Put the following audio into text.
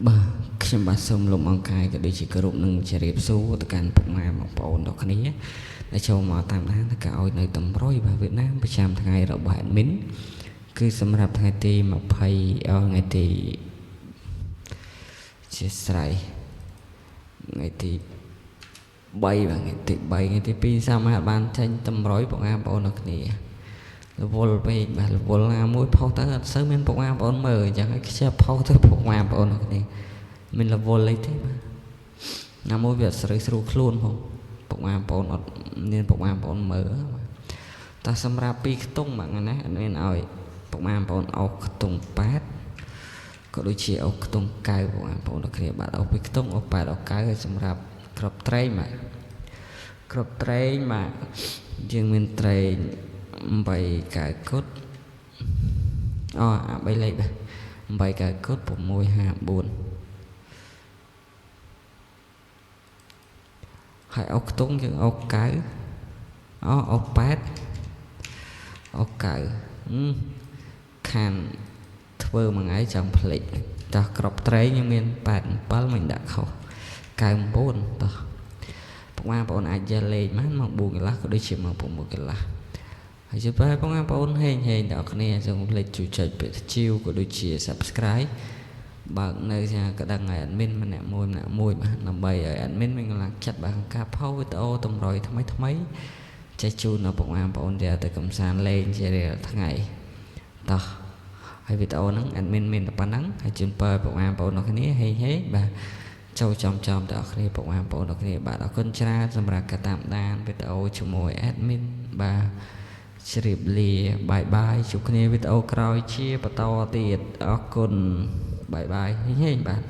Bàខ្ញុំបាទសូមលំអង្កាយក៏ដូចជាគោរពនឹងជម្រាបសួរទៅកាន់ពុកម៉ែបងប្អូនទាំងគ្នាដែលចូលមកតាមដានទៅការឲ្យនៅតម្រុយបាទវៀតណាមប្រចាំថ្ងៃរបស់ admin គឺសម្រាប់ថ្ងៃទី20ថ្ងៃទីជាស្រ័យថ្ងៃទី3បាទថ្ងៃទី3ថ្ងៃទី2សាមាបានចេញតម្រុយពុកម៉ែបងប្អូនទាំងគ្នារវល់ពេកបាទរវល់ណាមួយផុសទៅអត់សូវមានពុកម៉ែបងប្អូនមើលអញ្ចឹងឲ្យខ្ជិះផុសទៅពុកម៉ែបងប្អូនទាំងគ្នាមានរវល់អីទេបាទណាមួយវាស្រួលខ្លួនផងពុកម៉ែបងប្អូនអត់មានពុកម៉ែបងប្អូនមើលតែសម្រាប់ពីខ្ទង់បាទណាអត់មានឲ្យពុកម៉ែបងប្អូនអោសខ្ទង់8ក៏ដូចជាអោសខ្ទង់9ពុកម៉ែបងប្អូនទាំងគ្នាបាទអោសពីខ្ទង់អោស8អោស9ហើយសម្រាប់ក្របត្រែងបាទក្របត្រែងបាទយើងមានត្រែង8កៅគុត3លេខបាទ8កៅគុត654ហើយអុកខ្ទង់យើងអុក9អុក8អុក9ខានធ្វើមួយថ្ងៃចាំផ្លេចតោះក្របត្រែងយើងមាន87មិនដាក់ខុស99តោះពុកម៉ែបងប្អូនអាចយកលេខមក4កន្លះក៏ដូចជាមក6កន្លះហើយជិះបែបបងប្អូនហេងដល់គ្នាសូមកុំភ្លេចជួយចុចពាក្យជីវក៏ដូចជា Subscribe បើកនៅថាក៏ដឹងឲ្យ admin ម្នាក់មួយបាទដើម្បីឲ្យ admin មានកម្លាំងចិត្តបាទការផុសវីដេអូតម្រុយថ្មីចេះជូនដល់បងប្អូនដែលទៅកំសាន្តលេងជារៀលថ្ងៃតោះហើយវីដេអូហ្នឹង admin មានតែប៉ុណ្ណឹងហើយជូនពរបងប្អូនទាំងគ្នាហេងបាទចូលចំដល់គ្នាបងប្អូនទាំងគ្នាបាទអរគុណច្រើនសម្រាប់ការតាមដានវីដេអូជាមួយ admin បាទជ្រាបលាបាយជួបគ្នាវីដេអូក្រោយជាបន្តទៀតអរគុណបាយហេងបាទ